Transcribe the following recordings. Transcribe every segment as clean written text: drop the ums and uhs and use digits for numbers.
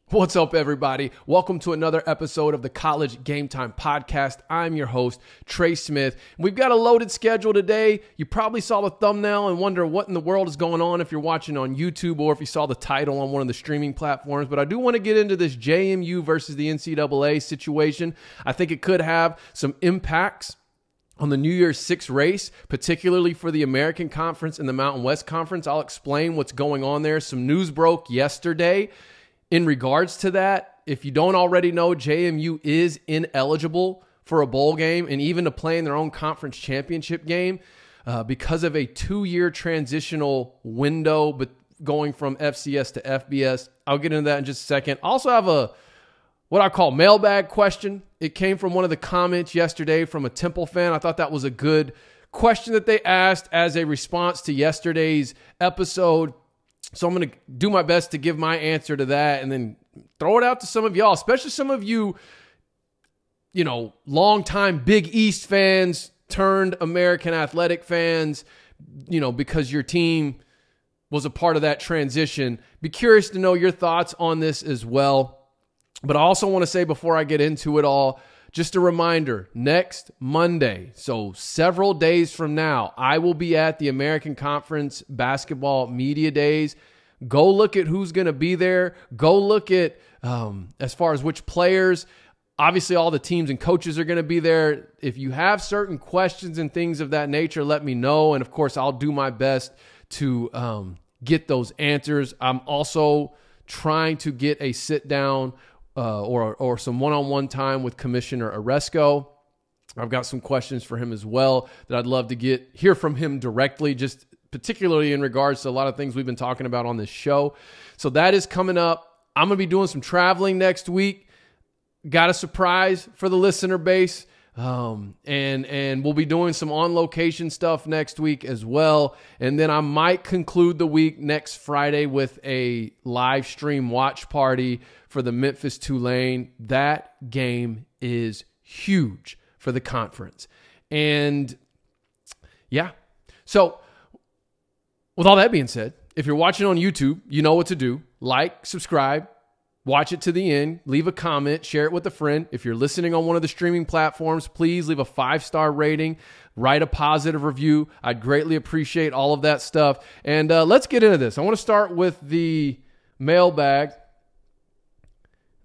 What's up, everybody? Welcome to another episode of the College GameTime Podcast. I'm your host, Trey Smith. We've got a loaded schedule today. You probably saw the thumbnail and wonder what in the world is going on if you're watching on YouTube or if you saw the title on one of the streaming platforms. But I do want to get into this JMU versus the NCAA situation. I think it could have some impacts on the New Year's Six race, particularly for the American Conference and the Mountain West Conference. I'll explain what's going on there. Some news broke yesterday in regards to that. If you don't already know, JMU is ineligible for a bowl game and even to play in their own conference championship game because of a 2-year transitional window, but going from FCS to FBS. I'll get into that in just a second. I also have what I call mailbag question. It came from one of the comments yesterday from a Temple fan. I thought that was a good question that they asked as a response to yesterday's episode. So I'm going to do my best to give my answer to that and then throw it out to some of y'all, especially some of you, longtime Big East fans turned American Athletic fans, because your team was a part of that transition. Be curious to know your thoughts on this as well. But I also want to say before I get into it all, just a reminder, next Monday, so several days from now, I will be at the American Conference Basketball Media Days. Go look at who's going to be there. Go look at, as far as which players, obviously all the teams and coaches are going to be there. If you have certain questions and things of that nature, let me know. And of course, I'll do my best to get those answers. I'm also trying to get a sit down or some one-on-one time with Commissioner Oresco. I've got some questions for him as well that I'd love to hear from him directly, just particularly in regards to a lot of things we've been talking about on this show. So that is coming up. I'm going to be doing some traveling next week. Got a surprise for the listener base. And we'll be doing some on-location stuff next week as well. And then I might conclude the week next Friday with a live stream watch party for the Memphis Tulane. That game is huge for the conference. And yeah, so with all that being said, if you're watching on YouTube, you know what to do. Like, subscribe, watch it to the end, leave a comment, share it with a friend. If you're listening on one of the streaming platforms, please leave a 5-star rating, write a positive review. I'd greatly appreciate all of that stuff. And let's get into this. I want to start with the mailbag.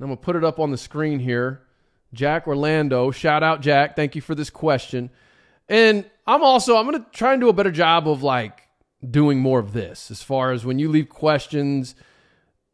I'm going to put it up on the screen here. Jack Orlando, shout out Jack. Thank you for this question. And I'm going to try and do a better job of doing more of this as far as when you leave questions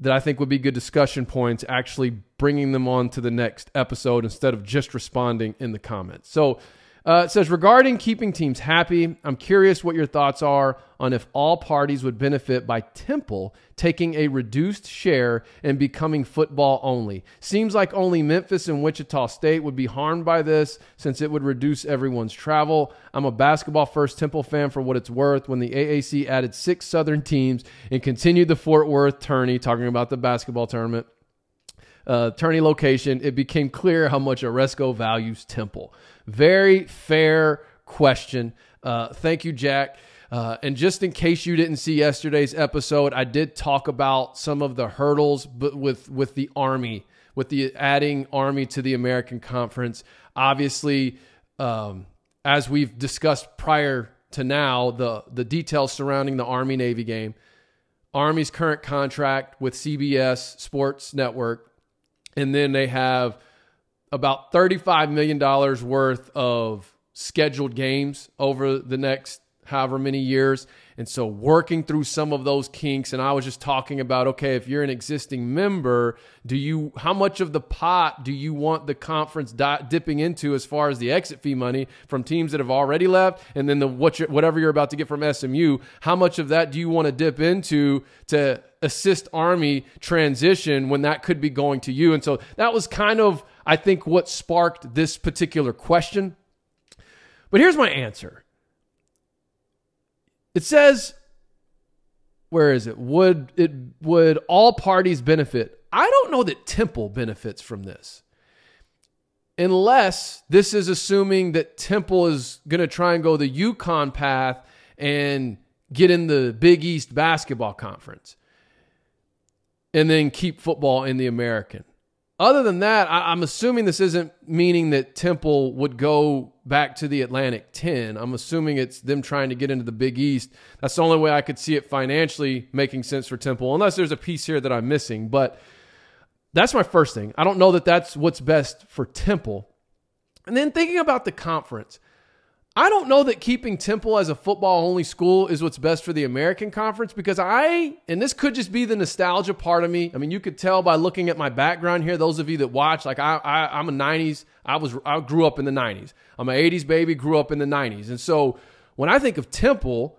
that I think would be good discussion points, actually bringing them on to the next episode instead of just responding in the comments. So it says, regarding keeping teams happy, I'm curious what your thoughts are on if all parties would benefit by Temple taking a reduced share and becoming football only. Seems like only Memphis and Wichita State would be harmed by this since it would reduce everyone's travel. I'm a basketball-first Temple fan for what it's worth. When the AAC added 6 Southern teams and continued the Fort Worth tourney, talking about the basketball tournament, tourney location, it became clear how much Oresco values Temple. Very fair question. Thank you, Jack. And just in case you didn't see yesterday's episode, I did talk about some of the hurdles, but with the Army, with the adding Army to the American Conference. Obviously, as we've discussed prior to now, the details surrounding the Army-Navy game, Army's current contract with CBS Sports Network, and then they have about $35 million worth of scheduled games over the next however many years. And so working through some of those kinks, and I was just talking about, okay, if you're an existing member, how much of the pot do you want the conference dipping into as far as the exit fee money from teams that have already left? And then whatever you're about to get from SMU, how much of that do you want to dip into to assist Army transition when that could be going to you? And so that was kind of, I think, what sparked this particular question. But here's my answer. It says, where is it? Would all parties benefit? I don't know that Temple benefits from this. Unless this is assuming that Temple is going to try and go the UConn path and get in the Big East basketball conference. and then keep football in the American. Other than that, I'm assuming this isn't meaning that Temple would go back to the Atlantic 10. I'm assuming it's them trying to get into the Big East. That's the only way I could see it financially making sense for Temple, unless there's a piece here that I'm missing. But that's my first thing. I don't know that that's what's best for Temple. And then thinking about the conference, I don't know that keeping Temple as a football-only school is what's best for the American Conference, because and this could just be the nostalgia part of me. I mean, you could tell by looking at my background here, those of you that watch, like I'm a 90s. I grew up in the 90s. I'm an 80s baby, grew up in the 90s. And so when I think of Temple,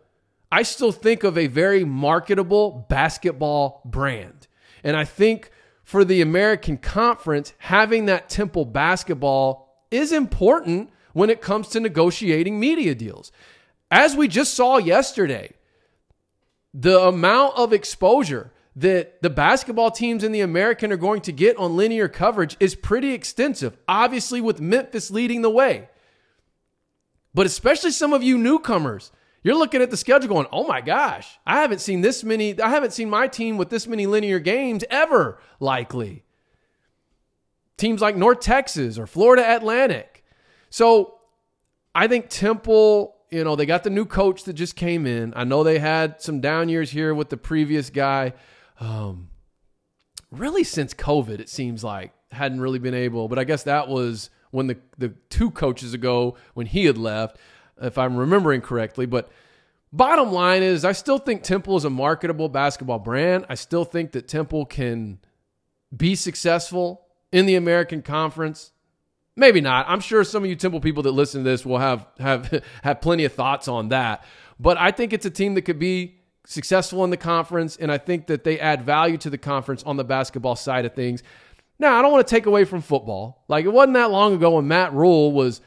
I still think of a very marketable basketball brand. And I think for the American Conference, having that Temple basketball is important when it comes to negotiating media deals. As we just saw yesterday, the amount of exposure that the basketball teams in the American are going to get on linear coverage is pretty extensive, obviously with Memphis leading the way. But especially some of you newcomers, you're looking at the schedule going, oh my gosh, I haven't seen my team with this many linear games ever, likely. Teams like North Texas or Florida Atlantic. So I think Temple, they got the new coach that just came in. I know they had some down years here with the previous guy. Really since COVID, it seems like, hadn't really been able. But I guess that was when the 2 coaches ago when he had left, if I'm remembering correctly. But bottom line is, I still think Temple is a marketable basketball brand. I still think that Temple can be successful in the American Conference. Maybe not. I'm sure some of you Temple people that listen to this will have plenty of thoughts on that. But I think it's a team that could be successful in the conference, and I think that they add value to the conference on the basketball side of things. Now, I don't want to take away from football. Like, it wasn't that long ago when Matt Rule was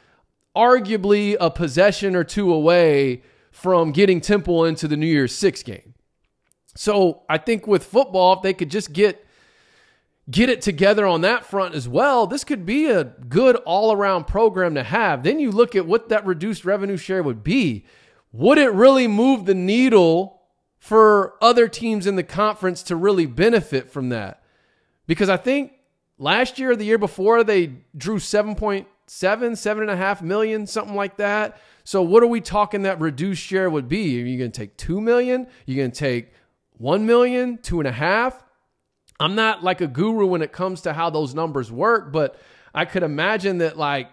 arguably a possession or 2 away from getting Temple into the New Year's Six game. So I think with football, if they could just get it together on that front as well, this could be a good all-around program to have. Then you look at what that reduced revenue share would be. Would it really move the needle for other teams in the conference to really benefit from that? Because I think last year or the year before, they drew 7.5 million, something like that. So what are we talking that reduced share would be? Are you going to take 2 million? You're going to take 1 million, 2.5? I'm not like a guru when it comes to how those numbers work, but I could imagine that, like,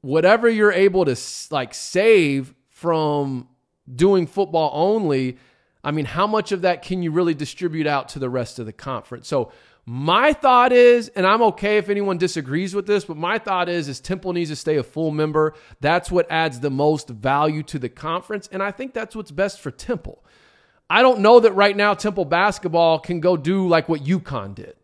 whatever you're able to save from doing football only, I mean, how much of that can you really distribute out to the rest of the conference? So my thought is, and I'm okay if anyone disagrees with this, but my thought is Temple needs to stay a full member. That's what adds the most value to the conference, and I think that's what's best for Temple. I don't know that right now Temple basketball can go do like what UConn did.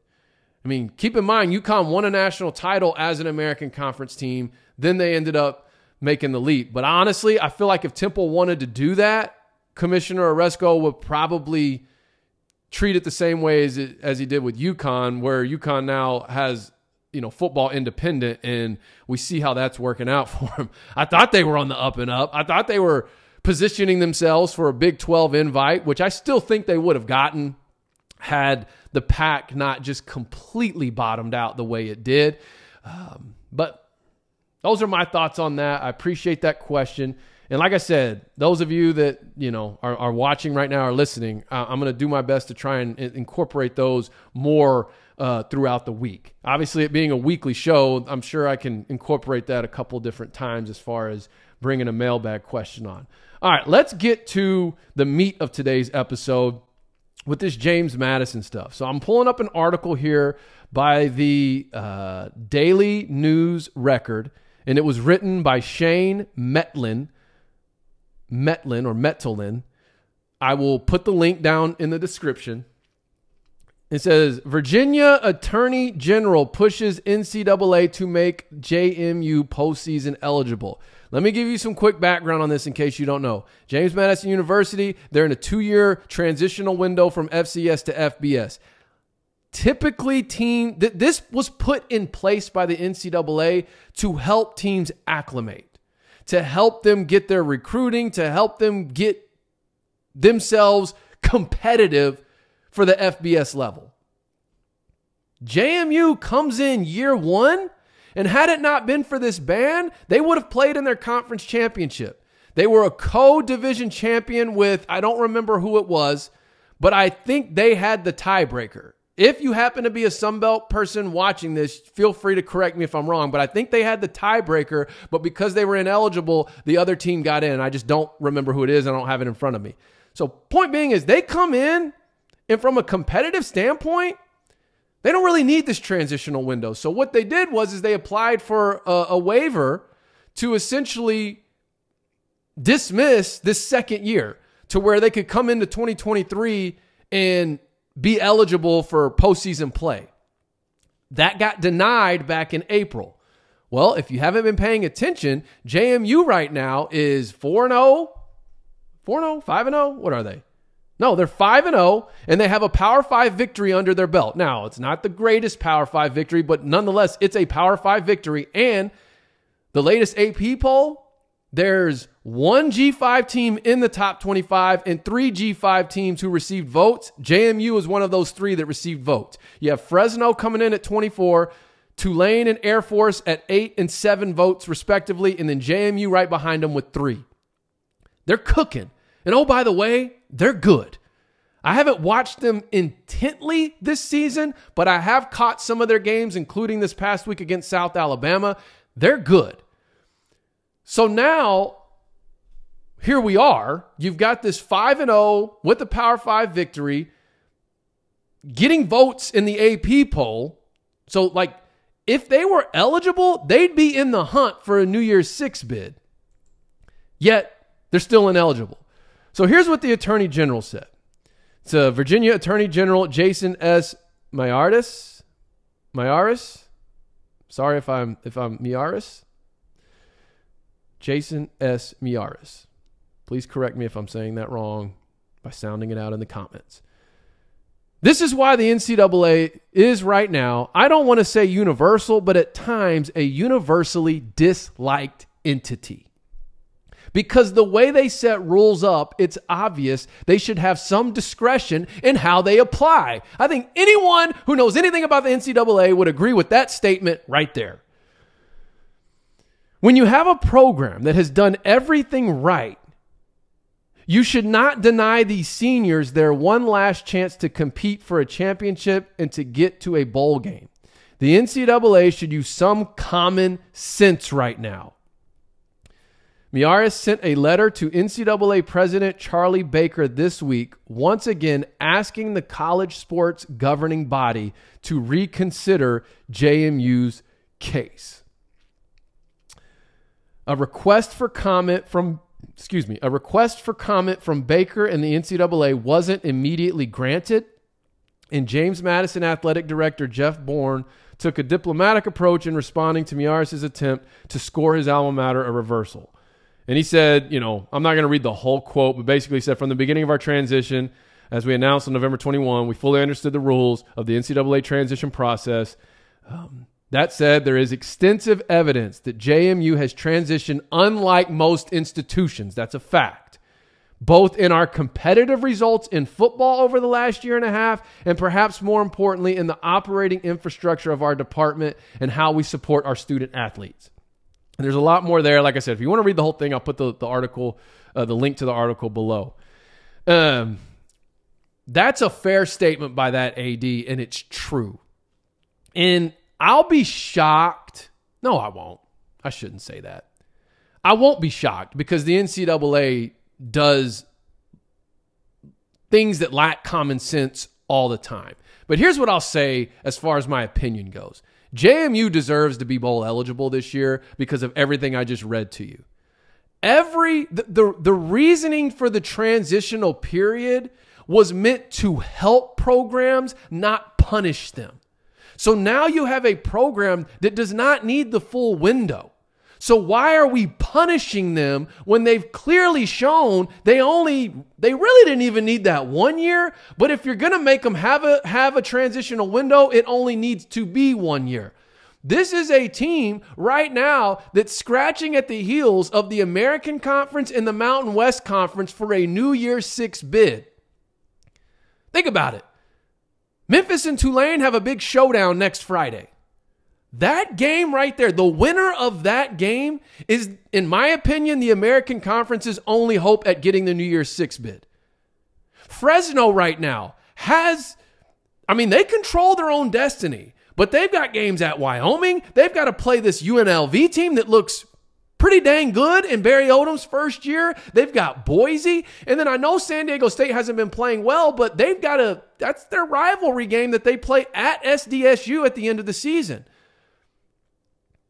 I mean, keep in mind, UConn won a national title as an American Conference team. Then they ended up making the leap. But honestly, I feel like if Temple wanted to do that, Commissioner Oresco would probably treat it the same way as he did with UConn, where UConn now has, football independent, and we see how that's working out for them. I thought they were on the up and up. I thought they were positioning themselves for a Big 12 invite, which I still think they would have gotten had the pack not just completely bottomed out the way it did. But those are my thoughts on that. I appreciate that question. And like I said, those of you that, are watching right now or listening, I'm going to do my best to try and incorporate those more throughout the week. Obviously, it being a weekly show, I'm sure I can incorporate that a couple different times as far as bringing a mailbag question on. All right, let's get to the meat of today's episode with this James Madison stuff. So I'm pulling up an article here by the Daily News Record, and it was written by Shane Metlin. I will put the link down in the description. It says, Virginia Attorney General pushes NCAA to make JMU postseason eligible. Let me give you some quick background on this in case you don't know. James Madison University, they're in a 2-year transitional window from FCS to FBS. Typically, this was put in place by the NCAA to help teams acclimate, to help them get their recruiting, to help them get themselves competitive for the FBS level. JMU comes in year one, and had it not been for this ban, they would have played in their conference championship. They were a co-division champion with, I don't remember who it was, but I think they had the tiebreaker. If you happen to be a Sunbelt person watching this, feel free to correct me if I'm wrong, but I think they had the tiebreaker, but because they were ineligible, the other team got in. I just don't remember who it is. I don't have it in front of me. So point being is they come in, and from a competitive standpoint, they don't really need this transitional window. So what they did was they applied for a waiver to essentially dismiss this second year to where they could come into 2023 and be eligible for postseason play. That got denied back in April. Well, if you haven't been paying attention, JMU right now is 4-0, 4-0, 5-0. What are they? No, they're 5-0, and they have a Power 5 victory under their belt. Now, it's not the greatest Power 5 victory, but nonetheless, it's a Power 5 victory. And the latest AP poll, there's one G5 team in the top 25 and three G5 teams who received votes. JMU is one of those three that received votes. You have Fresno coming in at 24, Tulane and Air Force at 8 and 7 votes respectively, and then JMU right behind them with 3. They're cooking. And oh, by the way, they're good. I haven't watched them intently this season, but I have caught some of their games, including this past week against South Alabama. They're good. So now, here we are. You've got this 5-0 with a Power 5 victory, getting votes in the AP poll. So, like, if they were eligible, they'd be in the hunt for a New Year's Six bid. Yet, they're still ineligible. So here's what the Attorney General said. It's Virginia Attorney General Jason S. Miyares. Sorry if I'm Miyares. Jason S. Miyares. Please correct me if I'm saying that wrong by sounding it out in the comments. This is why the NCAA is right now, I don't want to say universal, but at times a universally disliked entity. Because the way they set rules up, it's obvious they should have some discretion in how they apply. I think anyone who knows anything about the NCAA would agree with that statement right there. When you have a program that has done everything right, you should not deny these seniors their one last chance to compete for a championship and to get to a bowl game. The NCAA should use some common sense right now. Miyares sent a letter to NCAA President Charlie Baker this week, once again asking the college sports governing body to reconsider JMU's case. A request for comment from Baker and the NCAA wasn't immediately granted, and James Madison Athletic Director Jeff Bourne took a diplomatic approach in responding to Miyares' attempt to score his alma mater a reversal. And he said, I'm not going to read the whole quote, but basically he said, from the beginning of our transition, as we announced on November 21, we fully understood the rules of the NCAA transition process. That said, there is extensive evidence that JMU has transitioned unlike most institutions. That's a fact. Both in our competitive results in football over the last year and a half, and perhaps more importantly, in the operating infrastructure of our department and how we support our student athletes. And there's a lot more there. Like I said, if you want to read the whole thing, I'll put the article, the link to the article below. That's a fair statement by that AD, and it's true. And I'll be shocked. No, I won't. I shouldn't say that. I won't be shocked because the NCAA does things that lack common sense all the time. But here's what I'll say as far as my opinion goes. JMU deserves to be bowl eligible this year because of everything I just read to you. The reasoning for the transitional period was meant to help programs, not punish them. So now you have a program that does not need the full window. So why are we punishing them when they've clearly shown they really didn't even need that 1 year? But if you're going to make them have a transitional window, it only needs to be 1 year. This is a team right now that's scratching at the heels of the American Conference and the Mountain West Conference for a New Year's Six bid. Think about it. Memphis and Tulane have a big showdown next Friday. That game right there, the winner of that game is, in my opinion, the American Conference's only hope at getting the New Year's Six bid. Fresno right now they control their own destiny, but they've got games at Wyoming. They've got to play this UNLV team that looks pretty dang good in Barry Odom's first year. They've got Boise. And then I know San Diego State hasn't been playing well, but that's their rivalry game that they play at SDSU at the end of the season.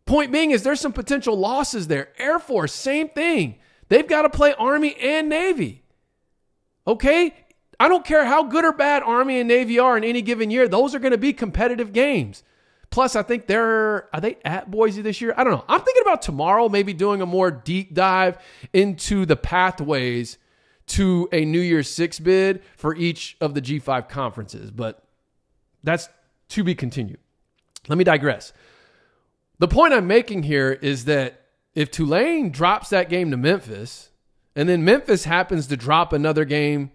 Point being is there's some potential losses there. Air Force, same thing. They've got to play Army and Navy. Okay? I don't care how good or bad Army and Navy are in any given year. Those are going to be competitive games. Plus, I think are they at Boise this year? I don't know. I'm thinking about tomorrow maybe doing a more deep dive into the pathways to a New Year's Six bid for each of the G5 conferences, but that's to be continued. Let me digress. The point I'm making here is that if Tulane drops that game to Memphis, and then Memphis happens to drop another game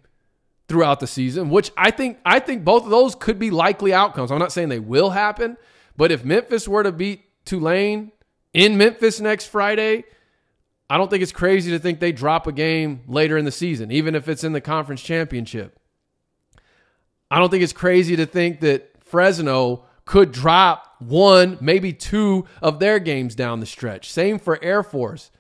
throughout the season, which I think both of those could be likely outcomes. I'm not saying they will happen, but if Memphis were to beat Tulane in Memphis next Friday, I don't think it's crazy to think they drop a game later in the season, even if it's in the conference championship. I don't think it's crazy to think that Fresno could drop one, maybe two of their games down the stretch. Same for Air Force.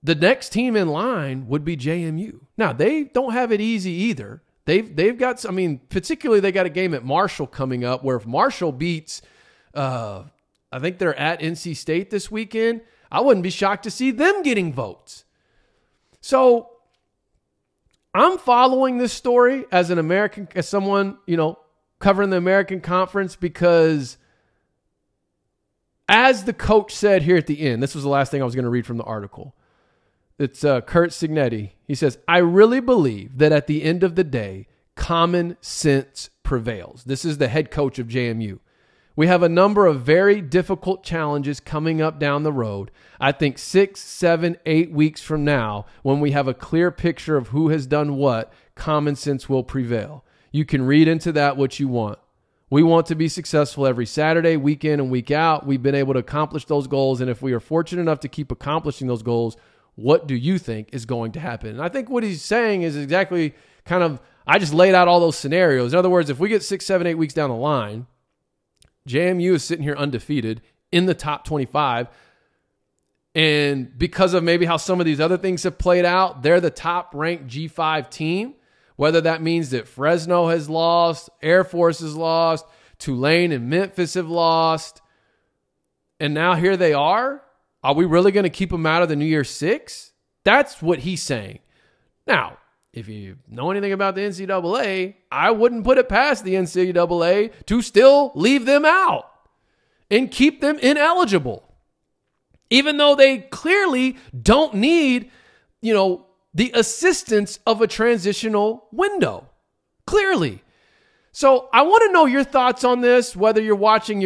The next team in line would be JMU. Now, they don't have it easy either. They've got, particularly they got a game at Marshall coming up where if Marshall beats, I think they're at NC State this weekend, I wouldn't be shocked to see them getting votes. So I'm following this story as someone, covering the American Conference because as the coach said here at the end, this was the last thing I was going to read from the article. It's Kurt Signetti. He says, I really believe that at the end of the day, common sense prevails. This is the head coach of JMU. We have a number of very difficult challenges coming up down the road. I think 6, 7, 8 weeks from now, when we have a clear picture of who has done what, common sense will prevail. You can read into that what you want. We want to be successful every Saturday, week in and week out. We've been able to accomplish those goals, and if we are fortunate enough to keep accomplishing those goals, what do you think is going to happen? And I think what he's saying is exactly I just laid out all those scenarios. In other words, if we get 6, 7, 8 weeks down the line, JMU is sitting here undefeated in the top 25. And because of maybe how some of these other things have played out, they're the top ranked G5 team. Whether that means that Fresno has lost, Air Force has lost, Tulane and Memphis have lost. And now here they are. Are we really going to keep them out of the New Year's Six? That's what he's saying. Now, if you know anything about the NCAA, I wouldn't put it past the NCAA to still leave them out and keep them ineligible. Even though they clearly don't need, the assistance of a transitional window. Clearly. So I want to know your thoughts on this, whether you're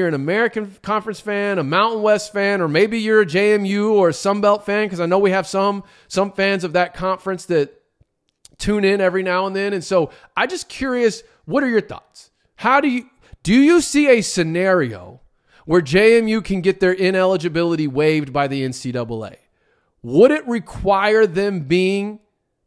an American Conference fan, a Mountain West fan, or maybe you're a JMU or a Sunbelt fan, because I know we have some fans of that conference that tune in every now and then. And so I'm just curious, what are your thoughts? Do you see a scenario where JMU can get their ineligibility waived by the NCAA? Would it require them being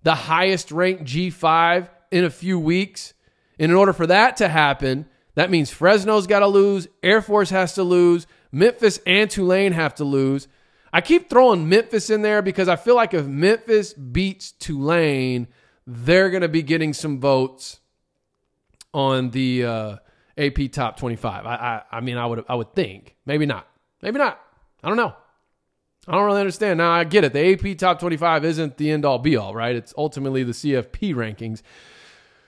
the highest ranked G5 in a few weeks? And in order for that to happen, that means Fresno's got to lose, Air Force has to lose, Memphis and Tulane have to lose. I keep throwing Memphis in there because I feel like if Memphis beats Tulane, they're going to be getting some votes on the AP Top 25. I would think. Maybe not. I don't know. I don't really understand. Now, I get it. The AP Top 25 isn't the end-all, be-all, right? It's ultimately the CFP rankings.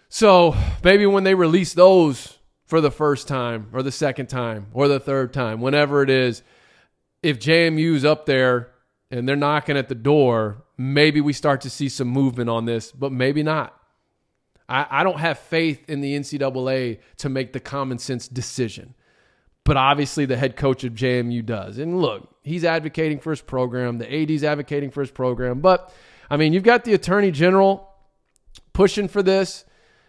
So maybe when they release those for the first time or the second time or the third time, whenever it is, if JMU's up there and they're knocking at the door, maybe we start to see some movement on this, but maybe not. I don't have faith in the NCAA to make the common sense decision. But obviously the head coach of JMU does. And look, he's advocating for his program. The AD's advocating for his program. But, you've got the Attorney General pushing for this.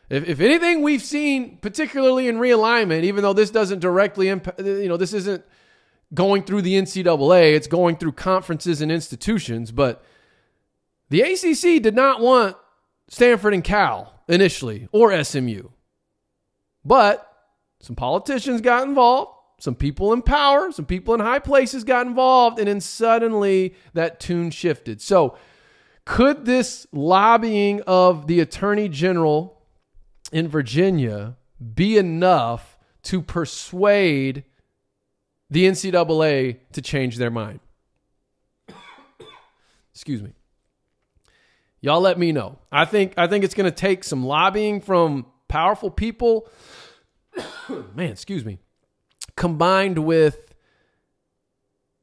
If anything we've seen, particularly in realignment, even though this doesn't directly impact, this isn't going through the NCAA, it's going through conferences and institutions, but the ACC did not want Stanford and Cal initially, or SMU. But some politicians got involved, some people in power, some people in high places got involved, and then suddenly that tune shifted. So could this lobbying of the Attorney General in Virginia be enough to persuade the NCAA to change their mind? Excuse me. Y'all let me know. I think it's going to take some lobbying from powerful people, man, excuse me, combined with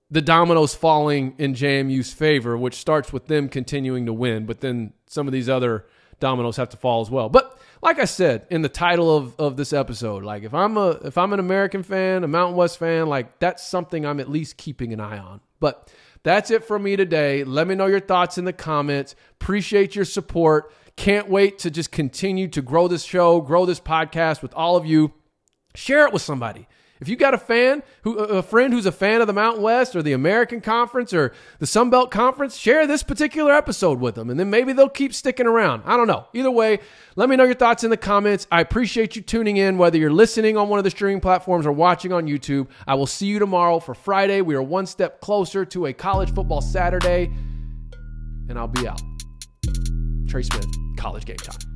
the dominoes falling in JMU's favor, which starts with them continuing to win, but then some of these other dominoes have to fall as well. But like I said in the title of this episode, like if I'm an American fan, a Mountain West fan, like that's something I'm at least keeping an eye on. But that's it from me today. Let me know your thoughts in the comments. Appreciate your support. Can't wait to just continue to grow this show, grow this podcast with all of you. Share it with somebody. If you got a friend who's a fan of the Mountain West or the American Conference or the Sun Belt Conference, share this particular episode with them, and then maybe they'll keep sticking around. I don't know. Either way, let me know your thoughts in the comments. I appreciate you tuning in, whether you're listening on one of the streaming platforms or watching on YouTube. I will see you tomorrow for Friday. We are one step closer to a college football Saturday, and I'll be out. Trey Smith, College Game Time.